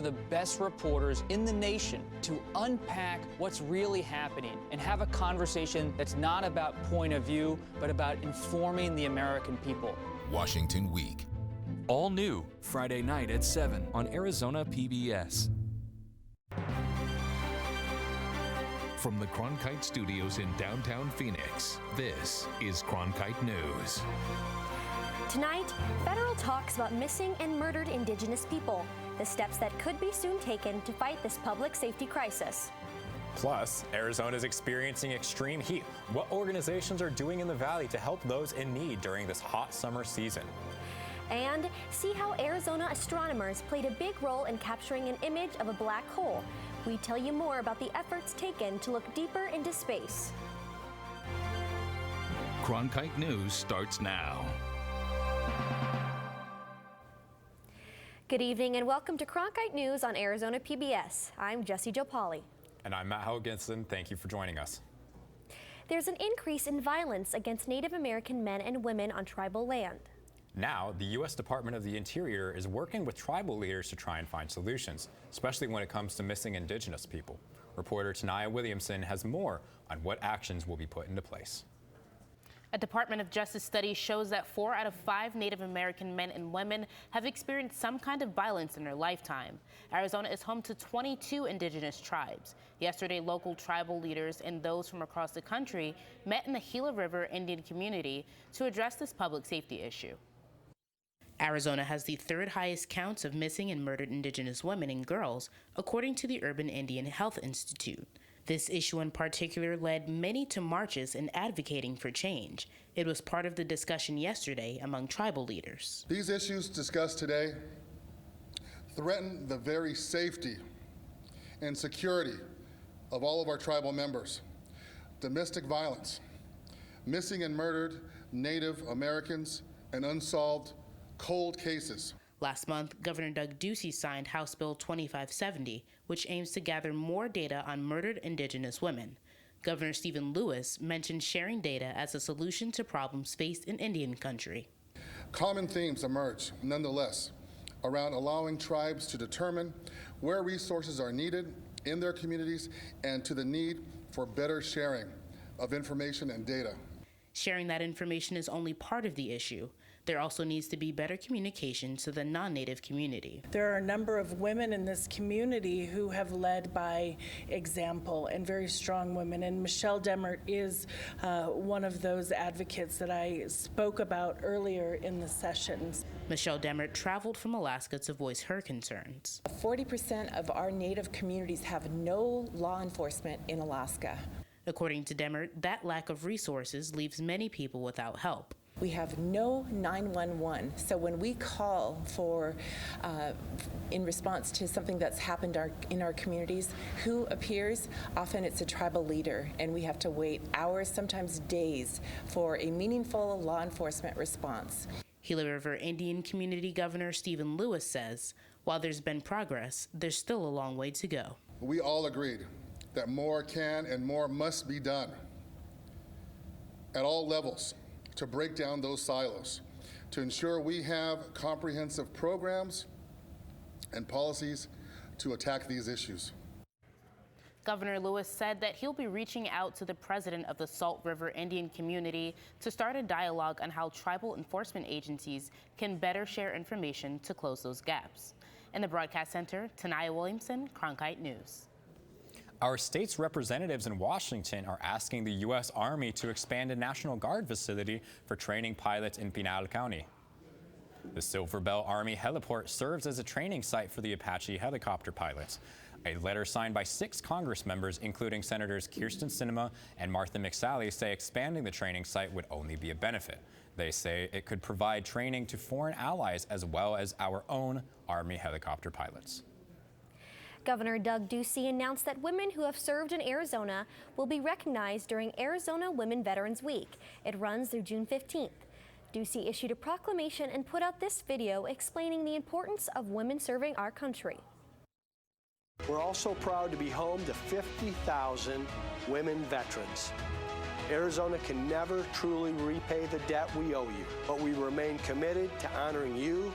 The best reporters in the nation to unpack what's really happening and have a conversation that's not about point of view, but about informing the American people. Washington Week. All new Friday night at 7 on Arizona PBS. From the Cronkite Studios in downtown Phoenix, this is Cronkite News. Tonight, federal talks about missing and murdered Indigenous people, the steps that could be soon taken to fight this public safety crisis. Plus, Arizona is experiencing extreme heat. What organizations are doing in the valley to help those in need during this hot summer season? And see how Arizona astronomers played a big role in capturing an image of a black hole. We tell you more about the efforts taken to look deeper into space. Cronkite News starts now. Good evening and welcome to Cronkite News on Arizona PBS. I'm Jessie Jopali. And I'm Matt Hoganson. Thank you for joining us. There's an increase in violence against Native American men and women on tribal land. Now, the U.S. Department of the Interior is working with tribal leaders to try and find solutions, especially when it comes to missing Indigenous people. Reporter Tanaya Williamson has more on what actions will be put into place. A Department of Justice study shows that 4 out of 5 Native American men and women have experienced some kind of violence in their lifetime. Arizona is home to 22 indigenous tribes. Yesterday, local tribal leaders and those from across the country met in the Gila River Indian community to address this public safety issue. Arizona has the 3rd highest counts of missing and murdered Indigenous women and girls, according to the Urban Indian Health Institute. This issue in particular led many to marches and advocating for change. It was part of the discussion yesterday among tribal leaders. These issues discussed today threaten the very safety and security of all of our tribal members. Domestic violence, missing and murdered Native Americans, and unsolved cold cases. Last month, Governor Doug Ducey signed House Bill 2570, which aims to gather more data on murdered Indigenous women. Governor Stephen Lewis mentioned sharing data as a solution to problems faced in Indian country. Common themes emerge, nonetheless, around allowing tribes to determine where resources are needed in their communities and to the need for better sharing of information and data. Sharing that information is only part of the issue. There also needs to be better communication to the non-Native community. There are a number of women in this community who have led by example, and very strong women. And Michelle Demert is one of those advocates that I spoke about earlier in the sessions. Michelle Demert traveled from Alaska to voice her concerns. 40% of our Native communities have no law enforcement in Alaska. According to Demert, that lack of resources leaves many people without help. We have no 911, so when we call for, in response to something that's happened in our communities, who appears? Often it's a tribal leader, and we have to wait hours, sometimes days, for a meaningful law enforcement response. Gila River Indian Community Governor Stephen Lewis says, while there's been progress, there's still a long way to go. We all agreed that more can and more must be done at all levels to break down those silos, to ensure we have comprehensive programs and policies to attack these issues. Governor Lewis said that he'll be reaching out to the president of the Salt River Indian community to start a dialogue on how tribal enforcement agencies can better share information to close those gaps. In the broadcast center, Tanaya Williamson, Cronkite News. Our state's representatives in Washington are asking the U.S. Army to expand a National Guard facility for training pilots in Pinal County. The Silver Bell Army Heliport serves as a training site for the Apache helicopter pilots. A letter signed by 6 Congress members, including Senators Kirsten Sinema and Martha McSally, say expanding the training site would only be a benefit. They say it could provide training to foreign allies as well as our own Army helicopter pilots. Governor Doug Ducey announced that women who have served in Arizona will be recognized during Arizona Women Veterans Week. It runs through June 15th. Ducey issued a proclamation and put out this video explaining the importance of women serving our country. We're also proud to be home to 50,000 women veterans. Arizona can never truly repay the debt we owe you, but we remain committed to honoring you,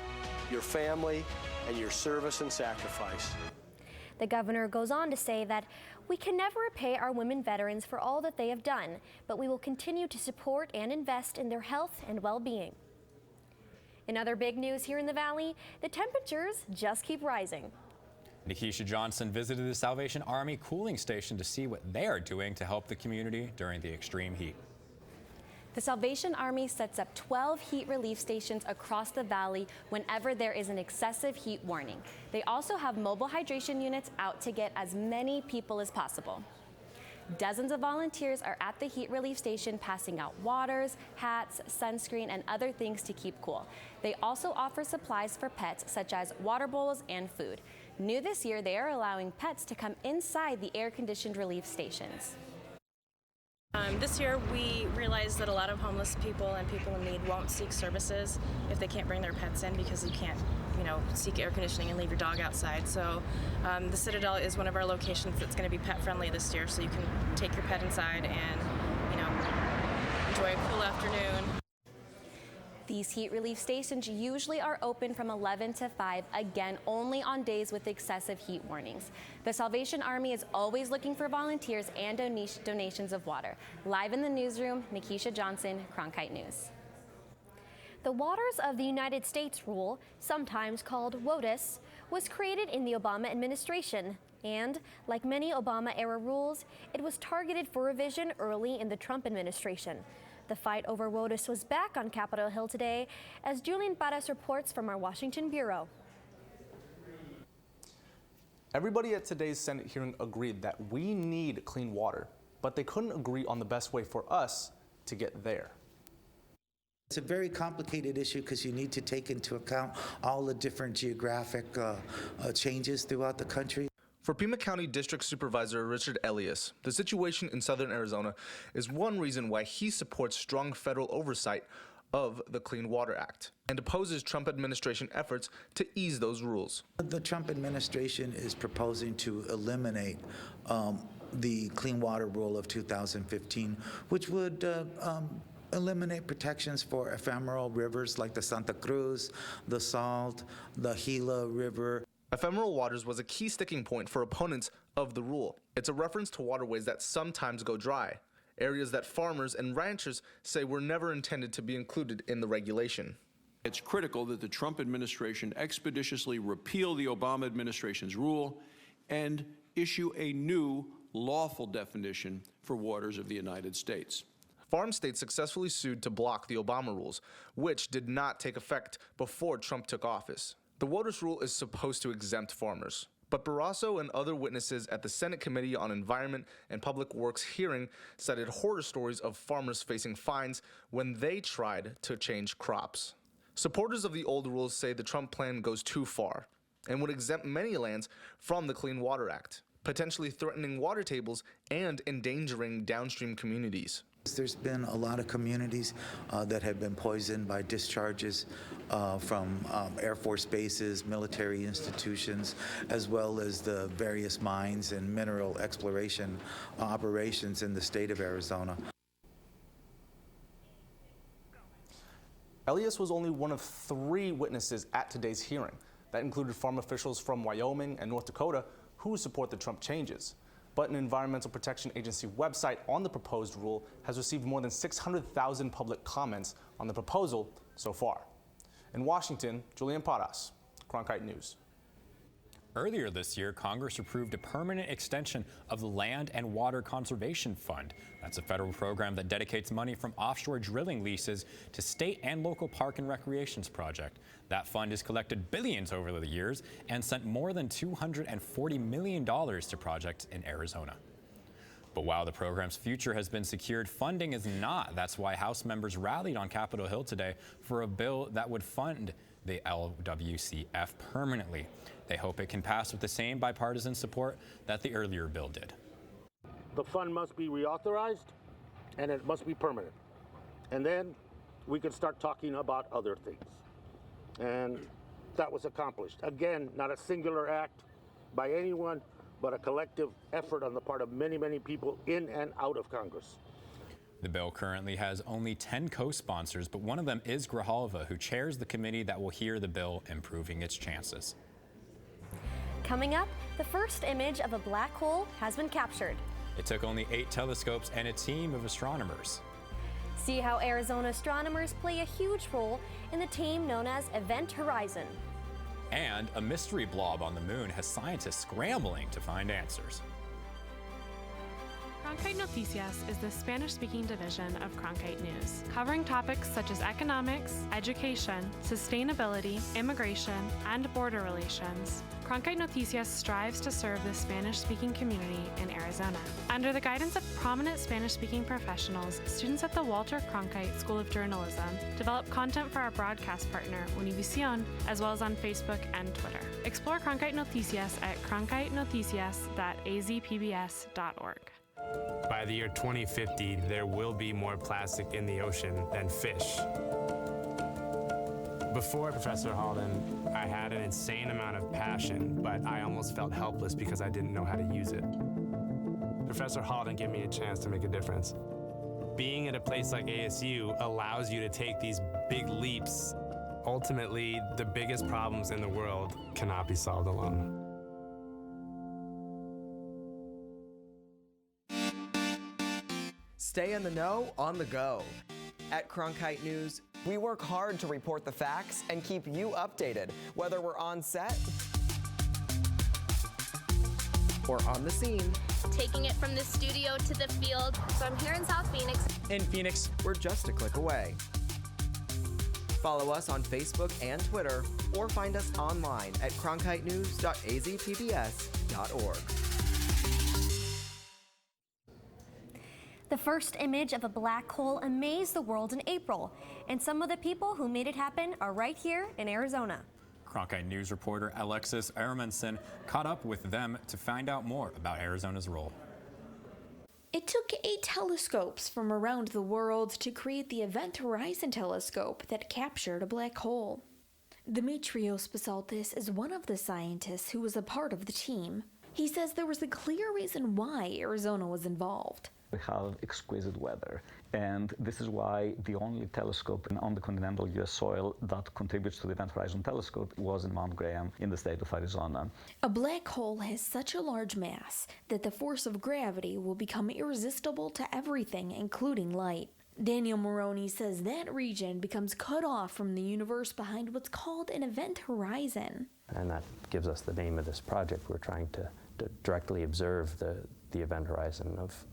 your family, and your service and sacrifice. The governor goes on to say that we can never repay our women veterans for all that they have done, but we will continue to support and invest in their health and well-being. In other big news here in the Valley, the temperatures just keep rising. Nikisha Johnson visited the Salvation Army cooling station to see what they are doing to help the community during the extreme heat. The Salvation Army sets up 12 heat relief stations across the valley whenever there is an excessive heat warning. They also have mobile hydration units out to get as many people as possible. Dozens of volunteers are at the heat relief station passing out waters, hats, sunscreen, and other things to keep cool. They also offer supplies for pets such as water bowls and food. New this year, they are allowing pets to come inside the air-conditioned relief stations. This year, we realized that a lot of homeless people and people in need won't seek services if they can't bring their pets in, because you can't, seek air conditioning and leave your dog outside. So the Citadel is one of our locations that's going to be pet friendly this year, so you can take your pet inside and, enjoy a cool afternoon. These heat relief stations usually are open from 11 to 5, again, only on days with excessive heat warnings. The Salvation Army is always looking for volunteers and donations of water. Live in the newsroom, Nikisha Johnson, Cronkite News. The Waters of the United States rule, sometimes called WOTUS, was created in the Obama administration. And, like many Obama-era rules, it was targeted for revision early in the Trump administration. The fight over WOTUS was back on Capitol Hill today, as Julian Paras reports from our Washington bureau. Everybody at today's Senate hearing agreed that we need clean water, but they couldn't agree on the best way for us to get there. It's a very complicated issue because you need to take into account all the different geographic changes throughout the country. For Pima County District Supervisor Richard Elias, the situation in southern Arizona is one reason why he supports strong federal oversight of the Clean Water Act and opposes Trump administration efforts to ease those rules. The Trump administration is proposing to eliminate the Clean Water Rule of 2015, which would eliminate protections for ephemeral rivers like the Santa Cruz, the Salt, the Gila River. Ephemeral waters was a key sticking point for opponents of the rule. It's a reference to waterways that sometimes go dry, areas that farmers and ranchers say were never intended to be included in the regulation. It's critical that the Trump administration expeditiously repeal the Obama administration's rule and issue a new lawful definition for waters of the United States. Farm states successfully sued to block the Obama rules, which did not take effect before Trump took office. The WOTUS rule is supposed to exempt farmers, but Barrasso and other witnesses at the Senate Committee on Environment and Public Works hearing cited horror stories of farmers facing fines when they tried to change crops. Supporters of the old rules say the Trump plan goes too far and would exempt many lands from the Clean Water Act, potentially threatening water tables and endangering downstream communities. There's been a lot of communities that have been poisoned by discharges from Air Force bases, military institutions, as well as the various mines and mineral exploration operations in the state of Arizona. Elias was only one of 3 witnesses at today's hearing. That included farm officials from Wyoming and North Dakota who support the Trump changes. But an Environmental Protection Agency website on the proposed rule has received more than 600,000 public comments on the proposal so far. In Washington, Julian Paras, Cronkite News. Earlier this year, Congress approved a permanent extension of the Land and Water Conservation Fund. That's a federal program that dedicates money from offshore drilling leases to state and local park and recreations projects. That fund has collected billions over the years and sent more than $240 million to projects in Arizona. But while the program's future has been secured, funding is not. That's why House members rallied on Capitol Hill today for a bill that would fund the LWCF permanently. They hope it can pass with the same bipartisan support that the earlier bill did. The fund must be reauthorized, and it must be permanent. And then we can start talking about other things. And that was accomplished. Again, not a singular act by anyone, but a collective effort on the part of many, many people in and out of Congress. The bill currently has only 10 co-sponsors, but one of them is Grijalva, who chairs the committee that will hear the bill, improving its chances. Coming up, the first image of a black hole has been captured. It took only 8 telescopes and a team of astronomers. See how Arizona astronomers play a huge role in the team known as Event Horizon. And a mystery blob on the moon has scientists scrambling to find answers. Cronkite Noticias is the Spanish-speaking division of Cronkite News, covering topics such as economics, education, sustainability, immigration, and border relations. Cronkite Noticias strives to serve the Spanish-speaking community in Arizona. Under the guidance of prominent Spanish-speaking professionals, students at the Walter Cronkite School of Journalism develop content for our broadcast partner, Univision, as well as on Facebook and Twitter. Explore Cronkite Noticias at cronkitenoticias.azpbs.org. By the year 2050, there will be more plastic in the ocean than fish. Before Professor Halden, I had an insane amount of passion, but I almost felt helpless because I didn't know how to use it. Professor Halden gave me a chance to make a difference. Being at a place like ASU allows you to take these big leaps. Ultimately, the biggest problems in the world cannot be solved alone. Stay in the know on the go. At Cronkite News, we work hard to report the facts and keep you updated, whether we're on set or on the scene. Taking it from the studio to the field. So I'm here in South Phoenix. In Phoenix, we're just a click away. Follow us on Facebook and Twitter, or find us online at cronkitenews.azpbs.org. The first image of a black hole amazed the world in April, and some of the people who made it happen are right here in Arizona. Cronkite News reporter Alexis Ermanson caught up with them to find out more about Arizona's role. It took 8 telescopes from around the world to create the Event Horizon telescope that captured a black hole. Dimitrios Basaltis is one of the scientists who was a part of the team. He says there was a clear reason why Arizona was involved. We have exquisite weather, and this is why the only telescope on the continental U.S. soil that contributes to the Event Horizon telescope was in Mount Graham in the state of Arizona. A black hole has such a large mass that the force of gravity will become irresistible to everything, including light. Daniel Moroney says that region becomes cut off from the universe behind what's called an event horizon. And that gives us the name of this project. We're trying to directly observe the event horizon of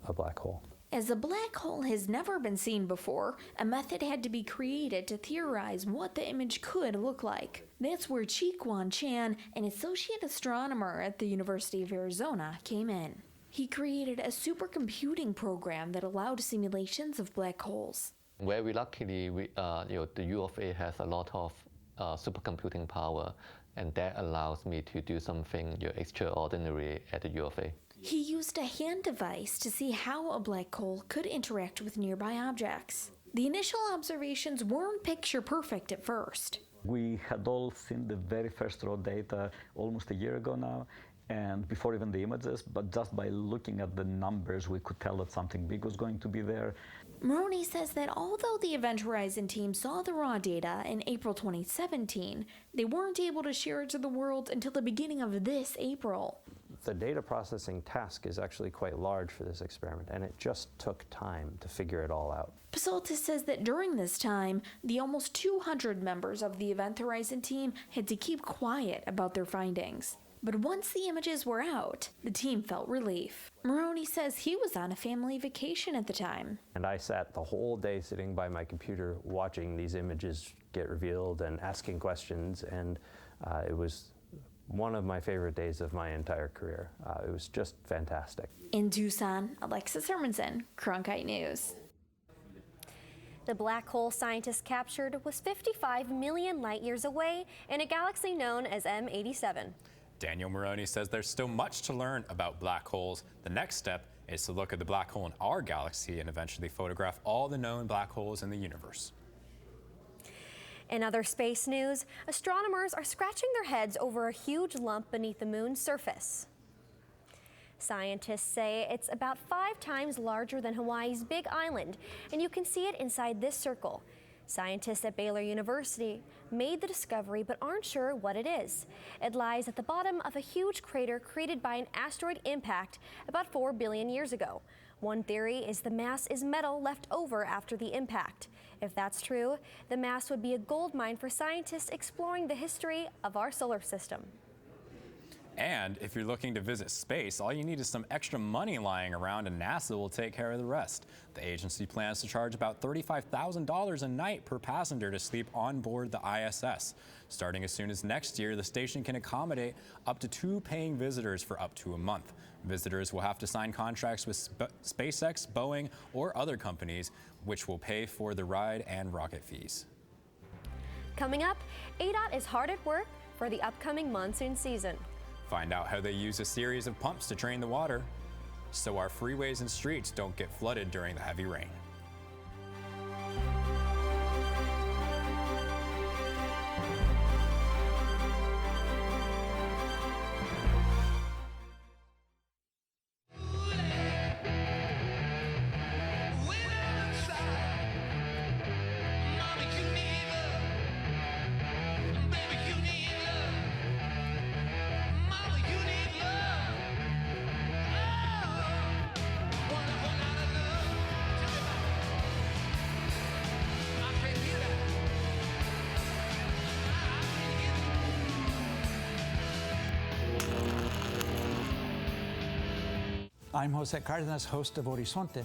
a black hole. As a black hole has never been seen before, a method had to be created to theorize what the image could look like. That's where Chi-Kwan Chan, an associate astronomer at the University of Arizona, came in. He created a supercomputing program that allowed simulations of black holes. Very luckily, the U of A has a lot of supercomputing power, and that allows me to do something extraordinary at the U of A. He used a hand device to see how a black hole could interact with nearby objects. The initial observations weren't picture perfect at first. We had all seen the very first raw data almost a year ago now, and before even the images, but just by looking at the numbers, we could tell that something big was going to be there. Moroney says that although the Event Horizon team saw the raw data in April 2017, they weren't able to share it to the world until the beginning of this April. The data processing task is actually quite large for this experiment, and it just took time to figure it all out. Basaltis says that during this time, the almost 200 members of the Event Horizon team had to keep quiet about their findings. But once the images were out, the team felt relief. Moroney says he was on a family vacation at the time. And I sat the whole day sitting by my computer watching these images get revealed and asking questions, and it was one of my favorite days of my entire career. It was just fantastic. In Tucson, Alexis Hermanson, Cronkite News. The black hole scientists captured was 55 million light years away in a galaxy known as M87. Daniel Moroney says there's still much to learn about black holes. The next step is to look at the black hole in our galaxy and eventually photograph all the known black holes in the universe. In other space news, astronomers are scratching their heads over a huge lump beneath the moon's surface. Scientists say it's about 5 times larger than Hawaii's Big Island, and you can see it inside this circle. Scientists at Baylor University made the discovery but aren't sure what it is. It lies at the bottom of a huge crater created by an asteroid impact about 4 billion years ago. One theory is the mass is metal left over after the impact. If that's true, the mass would be a gold mine for scientists exploring the history of our solar system. And if you're looking to visit space, all you need is some extra money lying around and NASA will take care of the rest. The agency plans to charge about $35,000 a night per passenger to sleep on board the ISS. Starting as soon as next year, the station can accommodate up to 2 paying visitors for up to a month. Visitors will have to sign contracts with SpaceX, Boeing, or other companies, which will pay for the ride and rocket fees. Coming up, ADOT is hard at work for the upcoming monsoon season. Find out how they use a series of pumps to drain the water so our freeways and streets don't get flooded during the heavy rain. I'm Jose Cardenas, host of Horizonte.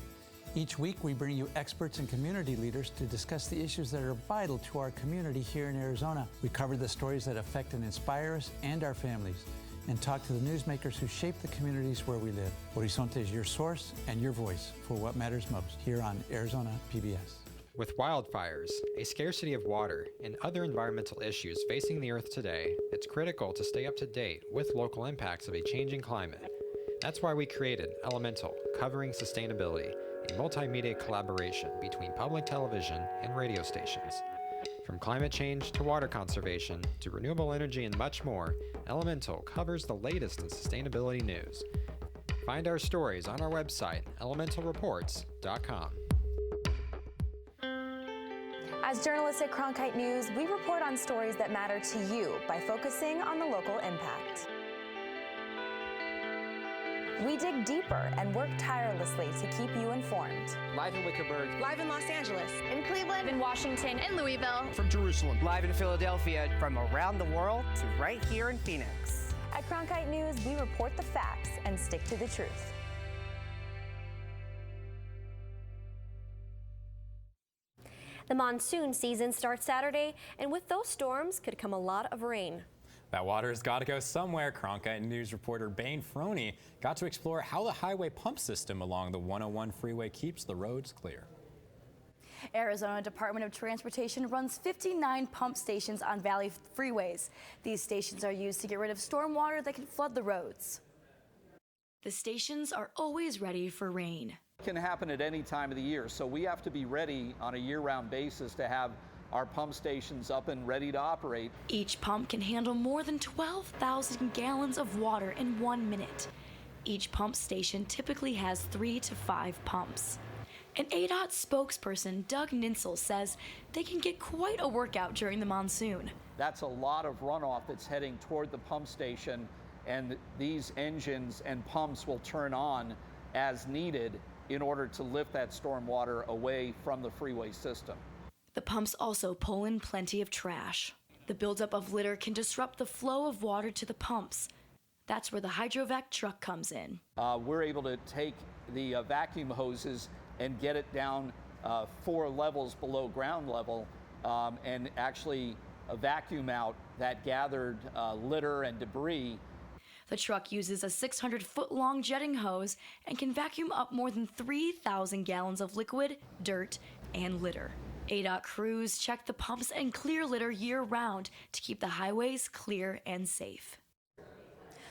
Each week, we bring you experts and community leaders to discuss the issues that are vital to our community here in Arizona. We cover the stories that affect and inspire us and our families, and talk to the newsmakers who shape the communities where we live. Horizonte is your source and your voice for what matters most here on Arizona PBS. With wildfires, a scarcity of water, and other environmental issues facing the Earth today, it's critical to stay up to date with local impacts of a changing climate. That's why we created Elemental, Covering Sustainability, a multimedia collaboration between public television and radio stations. From climate change to water conservation to renewable energy and much more, Elemental covers the latest in sustainability news. Find our stories on our website, elementalreports.com. As journalists at Cronkite News, we report on stories that matter to you by focusing on the local impact. We dig deeper and work tirelessly to keep you informed. Live in Wickerburg. Live in Los Angeles. In Cleveland, in Washington, in Louisville. From Jerusalem. Live in Philadelphia. From around the world to right here in Phoenix. At Cronkite News, we report the facts and stick to the truth. The monsoon season starts Saturday, and with those storms could come a lot of rain. That water's got to go somewhere. Cronkite News reporter Bane Froney got to explore how the highway pump system along the 101 freeway keeps the roads clear. Arizona Department of Transportation runs 59 pump stations on valley freeways. These stations are used to get rid of stormwater that can flood the roads. The stations are always ready for rain. It can happen at any time of the year, so we have to be ready on a year-round basis to have our pump stations up and ready to operate. Each pump can handle more than 12,000 gallons of water in 1 minute. Each pump station typically has 3 to 5 pumps. An ADOT spokesperson, Doug Ninsel, says they can get quite a workout during the monsoon. That's a lot of runoff that's heading toward the pump station, and these engines and pumps will turn on as needed in order to lift that storm water away from the freeway system. The pumps also pull in plenty of trash. The buildup of litter can disrupt the flow of water to the pumps. That's where the hydrovac truck comes in. We're able to take the vacuum hoses and get it down 4 levels below ground level and actually vacuum out that gathered litter and debris. The truck uses a 600-foot-long jetting hose and can vacuum up more than 3,000 gallons of liquid, dirt, and litter. ADOT crews check the pumps and clear litter year-round to keep the highways clear and safe.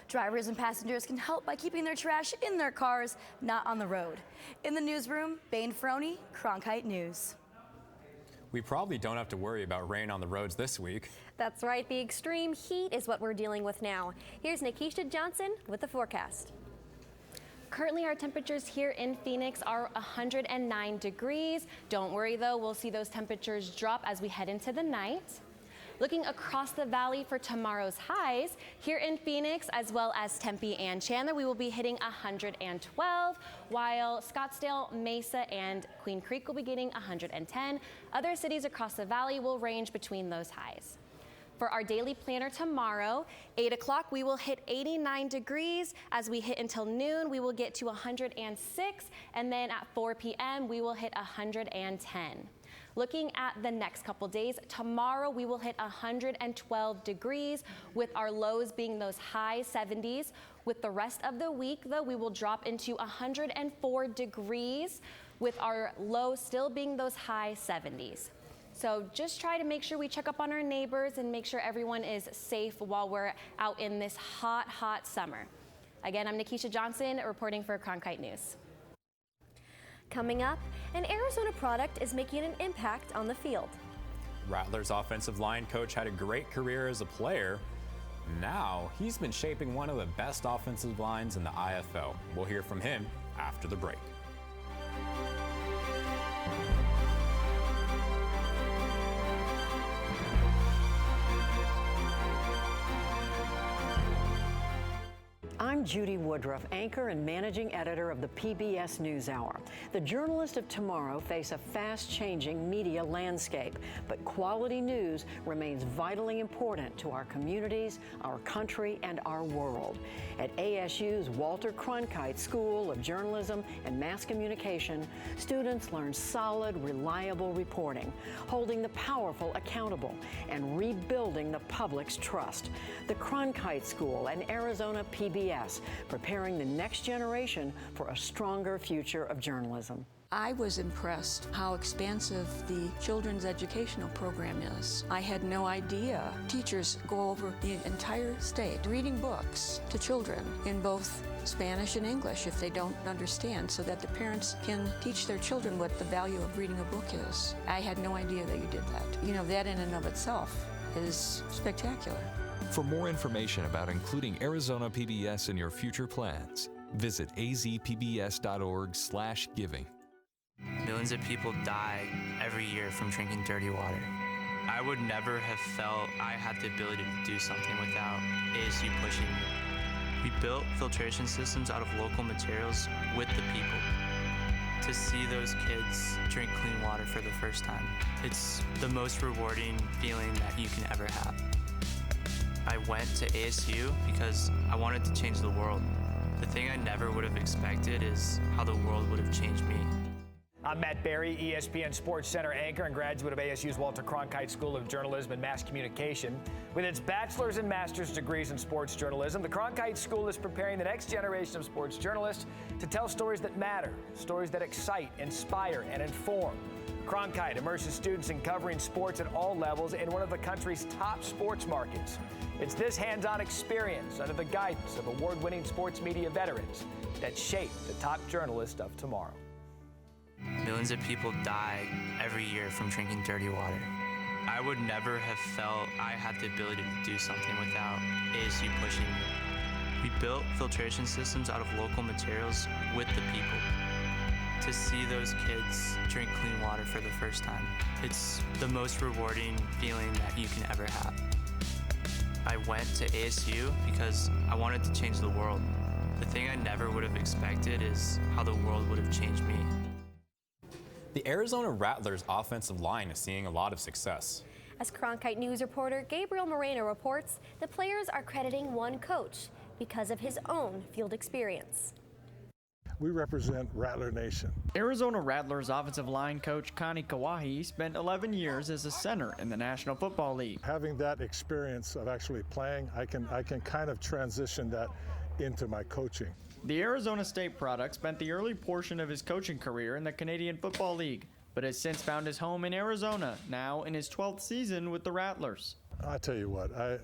Drivers and passengers can help by keeping their trash in their cars, not on the road. In the newsroom, Bane Froney, Cronkite News. We probably don't have to worry about rain on the roads this week. That's right, the extreme heat is what we're dealing with now. Here's Nikisha Johnson with the forecast. Currently, our temperatures here in Phoenix are 109 degrees. Don't worry though, we'll see those temperatures drop as we head into the night. Looking across the valley for tomorrow's highs, here in Phoenix as well as Tempe and Chandler, we will be hitting 112, while Scottsdale, Mesa, and Queen Creek will be getting 110. Other cities across the valley will range between those highs. For our daily planner tomorrow, 8 o'clock, we will hit 89 degrees. As we hit until noon, we will get to 106, and then at 4 p.m., we will hit 110. Looking at the next couple days, tomorrow we will hit 112 degrees with our lows being those high 70s. With the rest of the week, though, we will drop into 104 degrees with our lows still being those high 70s. So just try to make sure we check up on our neighbors and make sure everyone is safe while we're out in this hot, hot summer. Again, I'm Nikisha Johnson reporting for Cronkite News. Coming up, an Arizona product is making an impact on the field. Rattlers offensive line coach had a great career as a player. Now he's been shaping one of the best offensive lines in the IFL. We'll hear from him after the break. I'm Judy Woodruff, anchor and managing editor of the PBS NewsHour. The journalists of tomorrow face a fast-changing media landscape, but quality news remains vitally important to our communities, our country, and our world. At ASU's Walter Cronkite School of Journalism and Mass Communication, students learn solid, reliable reporting, holding the powerful accountable, and rebuilding the public's trust. The Cronkite School and Arizona PBS, preparing the next generation for a stronger future of journalism. I was impressed how expansive the children's educational program is. I had no idea teachers go over the entire state reading books to children in both Spanish and English if they don't understand, so that the parents can teach their children what the value of reading a book is. I had no idea that you did that. You know, that in and of itself is spectacular. For more information about including Arizona PBS in your future plans, visit azpbs.org/giving. Millions of people die every year from drinking dirty water. I would never have felt I had the ability to do something without ASU pushing me. We built filtration systems out of local materials with the people. To see those kids drink clean water for the first time, it's the most rewarding feeling that you can ever have. I went to ASU because I wanted to change the world. The thing I never would have expected is how the world would have changed me. I'm Matt Berry, ESPN Sports Center anchor and graduate of ASU's Walter Cronkite School of Journalism and Mass Communication. With its bachelor's and master's degrees in sports journalism, the Cronkite School is preparing the next generation of sports journalists to tell stories that matter, stories that excite, inspire, and inform. Cronkite immerses students in covering sports at all levels in one of the country's top sports markets. It's this hands-on experience under the guidance of award-winning sports media veterans that shape the top journalists of tomorrow. Millions of people die every year from drinking dirty water. I would never have felt I had the ability to do something without ASU pushing me. We built filtration systems out of local materials with the people. To see those kids drink clean water for the first time, it's the most rewarding feeling that you can ever have. I went to ASU because I wanted to change the world. The thing I never would have expected is how the world would have changed me. The Arizona Rattlers offensive line is seeing a lot of success. As Cronkite News reporter Gabriel Moreno reports, the players are crediting one coach because of his own field experience. We represent Rattler Nation. Arizona Rattlers offensive line coach Connie Kawahi spent 11 years as a center in the National Football League. Having that experience of actually playing, I can kind of transition that into my coaching. The Arizona State product spent the early portion of his coaching career in the Canadian Football League, but has since found his home in Arizona, now in his 12th season with the Rattlers. I tell you what, I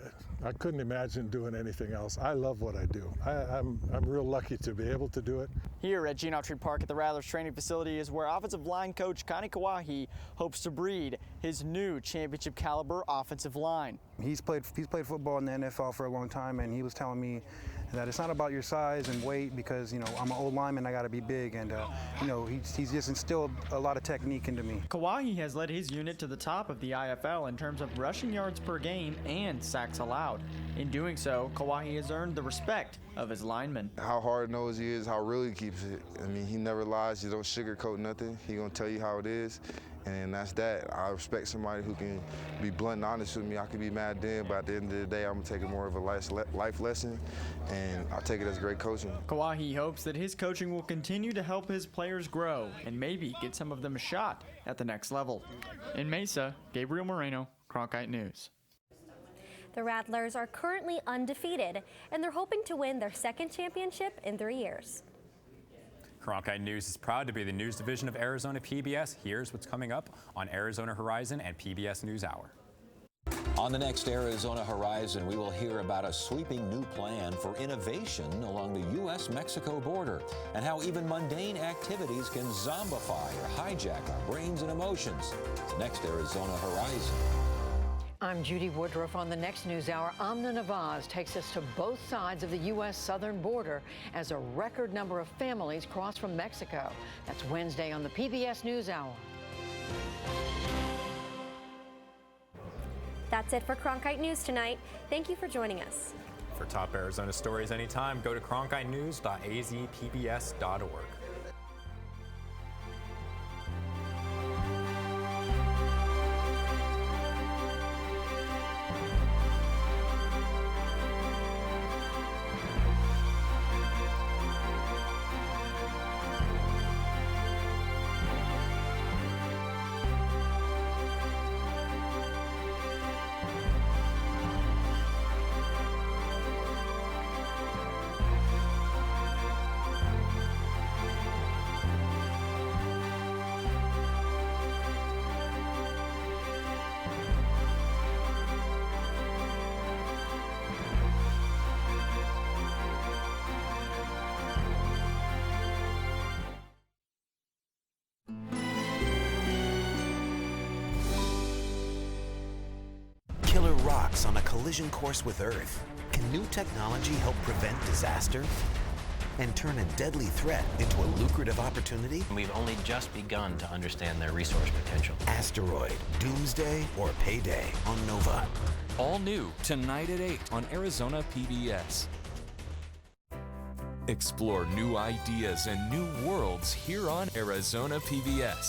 couldn't imagine doing anything else. I love what I do. I'm real lucky to be able to do it. Here at Gene Autry Park at the Rattlers training facility is where offensive line coach Connie Kawahi hopes to breed his new championship caliber offensive line. He's played football in the NFL for a long time, and he was telling me that it's not about your size and weight because, I'm an old lineman, I got to be big, and, he's just instilled a lot of technique into me. Kawahi has led his unit to the top of the IFL in terms of rushing yards per game and sacks allowed. In doing so, Kawahi has earned the respect of his linemen. How hard-nosed he is, how real he keeps it. I mean, he never lies, he don't sugarcoat nothing. He gonna tell you how it is, and that's that. I respect somebody who can be blunt and honest with me. I can be mad then, but at the end of the day, I'm gonna take it more of a life lesson, and I take it as great coaching. Kawahi hopes that his coaching will continue to help his players grow and maybe get some of them a shot at the next level. In Mesa, Gabriel Moreno, Cronkite News. The Rattlers are currently undefeated, and they're hoping to win their second championship in 3 years. Cronkite News is proud to be the news division of Arizona PBS. Here's what's coming up on Arizona Horizon and PBS NewsHour. On the next Arizona Horizon, we will hear about a sweeping new plan for innovation along the U.S.-Mexico border and how even mundane activities can zombify or hijack our brains and emotions. Next Arizona Horizon. I'm Judy Woodruff. On the next NewsHour, Amna Nawaz takes us to both sides of the U.S. southern border as a record number of families cross from Mexico. That's Wednesday on the PBS NewsHour. That's it for Cronkite News tonight. Thank you for joining us. For top Arizona stories anytime, go to cronkitenews.azpbs.org. Killer rocks on a collision course with Earth. Can new technology help prevent disaster and turn a deadly threat into a lucrative opportunity? We've only just begun to understand their resource potential. Asteroid, Doomsday, or Payday on Nova. All new tonight at 8 on Arizona PBS. Explore new ideas and new worlds here on Arizona PBS.